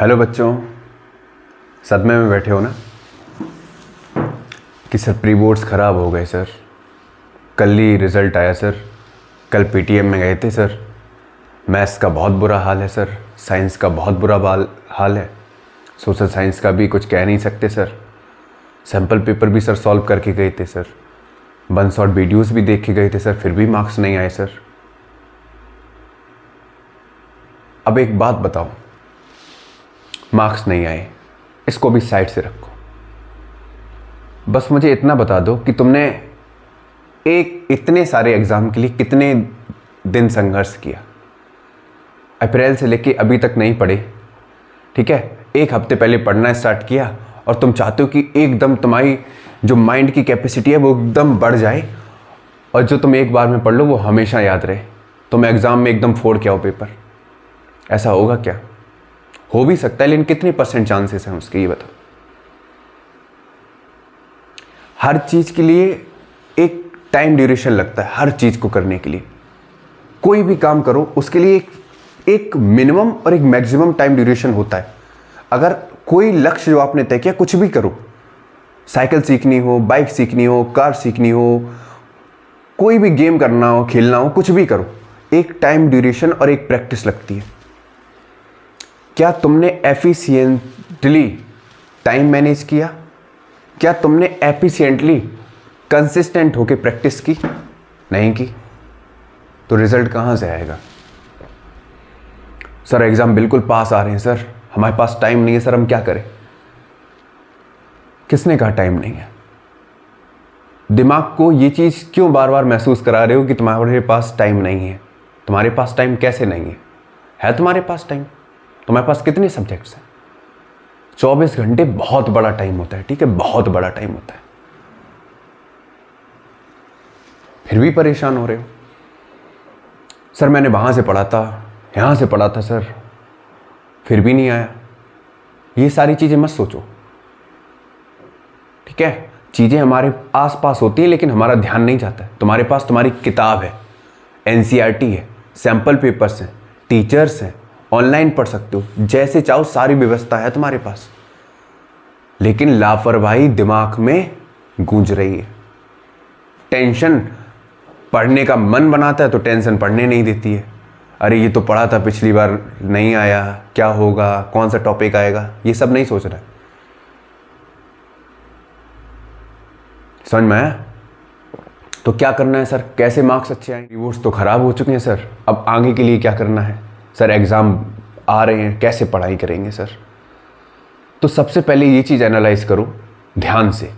Hello बच्चों, सदमे में बैठे हो ना कि सर प्री बोर्ड्स ख़राब हो गए सर। कल ही रिज़ल्ट आया सर। कल पीटीएम में गए थे सर। मैथ्स का बहुत बुरा हाल है सर। साइंस का बहुत बुरा हाल है। सोशल साइंस का भी कुछ कह नहीं सकते सर। सैम्पल पेपर भी सर सॉल्व करके गए थे सर। वन शॉट वीडियोस भी देख के गए थे सर, फिर भी मार्क्स नहीं आए सर। अब एक बात बताओ, मार्क्स नहीं आए, इसको भी साइड से रखो। बस मुझे इतना बता दो कि तुमने एक इतने सारे एग्ज़ाम के लिए कितने दिन संघर्ष किया। अप्रैल से लेके अभी तक नहीं पढ़े, ठीक है। एक हफ्ते पहले पढ़ना स्टार्ट किया और तुम चाहते हो कि एकदम तुम्हारी जो माइंड की कैपेसिटी है वो एकदम बढ़ जाए और जो तुम एक बार में पढ़ लो वो हमेशा याद रहे। तुम एग्ज़ाम में एकदम फोड़ के आओ पेपर। ऐसा होगा क्या? हो भी सकता है, लेकिन कितने % चांसेस हैं उसके, ये बताओ। हर चीज़ के लिए एक टाइम ड्यूरेशन लगता है। हर चीज़ को करने के लिए, कोई भी काम करो उसके लिए एक मिनिमम और एक मैक्सिमम टाइम ड्यूरेशन होता है। अगर कोई लक्ष्य जो आपने तय किया, कुछ भी करो, साइकिल सीखनी हो, बाइक सीखनी हो, कार सीखनी हो, कोई भी गेम करना हो, खेलना हो, कुछ भी करो, एक टाइम ड्यूरेशन और एक प्रैक्टिस लगती है। क्या तुमने एफिशिएंटली टाइम मैनेज किया? क्या तुमने एफिशिएंटली कंसिस्टेंट होकर प्रैक्टिस की? नहीं की तो रिजल्ट कहाँ से आएगा? सर एग्ज़ाम बिल्कुल पास आ रहे हैं सर, हमारे पास टाइम नहीं है सर, हम क्या करें? किसने कहा टाइम नहीं है? दिमाग को ये चीज़ क्यों बार बार महसूस करा रहे हो कि तुम्हारे पास टाइम नहीं है? तुम्हारे पास टाइम कैसे नहीं है? है तुम्हारे पास टाइम। तुम्हारे पास कितने सब्जेक्ट्स हैं? 24 घंटे बहुत बड़ा टाइम होता है, ठीक है, बहुत बड़ा टाइम होता है। फिर भी परेशान हो रहे हो। सर मैंने वहां से पढ़ा था, यहां से पढ़ा था सर, फिर भी नहीं आया। ये सारी चीजें मत सोचो, ठीक है। चीजें हमारे आसपास होती है लेकिन हमारा ध्यान नहीं जाता है। तुम्हारे पास तुम्हारी किताब है, एनसीईआरटी है, सैंपल पेपर्स हैं, टीचर्स हैं, ऑनलाइन पढ़ सकते हो, जैसे चाहो सारी व्यवस्था है तुम्हारे पास, लेकिन लापरवाही दिमाग में गूंज रही है। टेंशन पढ़ने का मन बनाता है तो टेंशन पढ़ने नहीं देती है। अरे ये तो पढ़ा था पिछली बार, नहीं आया, क्या होगा, कौन सा टॉपिक आएगा, ये सब नहीं सोच रहा है। समझ में आया? तो क्या करना है सर? कैसे मार्क्स अच्छे आएंगे? रिवोर्स तो खराब हो चुके हैं सर, अब आगे के लिए क्या करना है? सर एग्ज़ाम आ रहे हैं, कैसे पढ़ाई करेंगे सर? तो सबसे पहले ये चीज़ एनालाइज करो ध्यान से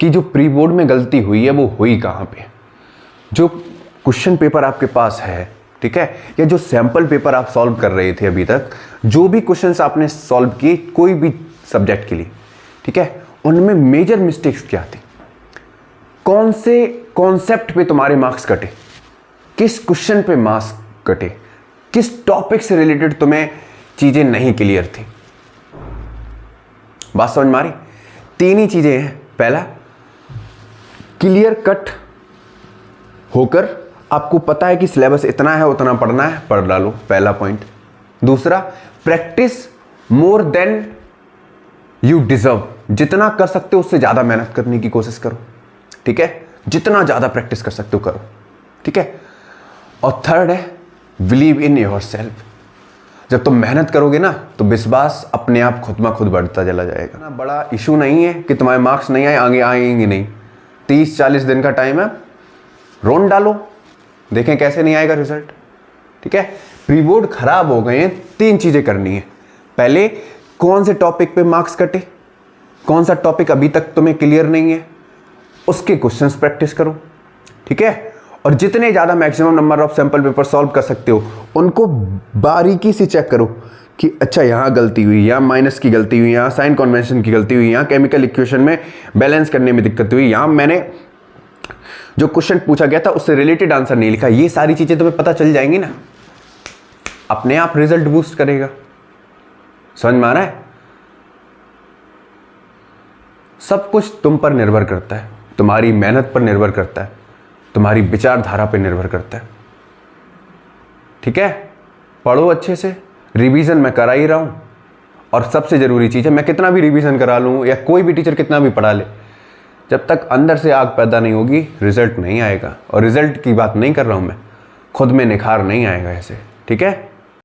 कि जो प्री बोर्ड में गलती हुई है वो हुई कहाँ पे। जो क्वेश्चन पेपर आपके पास है, ठीक है, या जो सैंपल पेपर आप सॉल्व कर रहे थे अभी तक, जो भी क्वेश्चंस आपने सॉल्व किए कोई भी सब्जेक्ट के लिए, ठीक है, उनमें मेजर मिस्टेक्स क्या थी? कौन से कॉन्सेप्ट पे तुम्हारे मार्क्स कटे? किस क्वेश्चन पे मार्क्स कटे? किस टॉपिक से रिलेटेड तुम्हें चीजें नहीं क्लियर थी? बात समझ में आ रही? 3 ही चीजें हैं। पहला, क्लियर कट होकर आपको पता है कि सिलेबस इतना है, उतना पढ़ना है, पढ़ डालो, पहला पॉइंट। दूसरा, practice more than you deserve. जितना कर सकते हो उससे ज्यादा मेहनत करने की कोशिश करो, ठीक है, जितना ज्यादा प्रैक्टिस कर सकते हो करो, ठीक है। और थर्ड है, बिलीव इन योर सेल्फ। जब तुम मेहनत करोगे ना तो विश्वास अपने आप खुद में खुद बढ़ता चला जाएगा ना। बड़ा इशू नहीं है कि तुम्हारे मार्क्स नहीं आए, आगे आएंगे नहीं। 30-40 दिन का टाइम है, रोन डालो, देखें कैसे नहीं आएगा रिजल्ट, ठीक है। प्री बोर्ड खराब हो गए हैं, 3 चीजें करनी है। पहले, कौन से टॉपिक पे मार्क्स कटे, कौन सा टॉपिक अभी तक तुम्हें क्लियर नहीं है, उसके क्वेश्चंस प्रैक्टिस करो, ठीक है। और जितने ज़्यादा maximum number of sample paper solve कर सकते हो उनको बारीकी से चेक करो कि अच्छा यहाँ गलती हुई, यहाँ माइनस की गलती हुई, यहाँ साइन कन्वेंशन की गलती हुई, यहाँ केमिकल इक्वेशन में बैलेंस करने में दिक्कत हुई, यहाँ मैंने जो क्वेश्चन पूछा गया था उससे रिलेटेड आंसर नहीं लिखा। ये सारी चीज़ें तुम्हें पता चल जाएंगी ना, अपने आप रिजल्ट बूस्ट करेगा। समझ में आ रहा है? सब कुछ तुम पर निर्भर करता है, तुम्हारी मेहनत पर निर्भर करता है, तुम्हारी विचारधारा पर निर्भर करता है, ठीक है। पढ़ो अच्छे से, रिवीजन मैं करा ही रहा हूं और सबसे ज़रूरी चीज़ है, मैं कितना भी रिवीजन करा लूँ या कोई भी टीचर कितना भी पढ़ा ले, जब तक अंदर से आग पैदा नहीं होगी रिजल्ट नहीं आएगा। और रिजल्ट की बात नहीं कर रहा हूँ मैं, खुद में निखार नहीं आएगा ऐसे, ठीक है।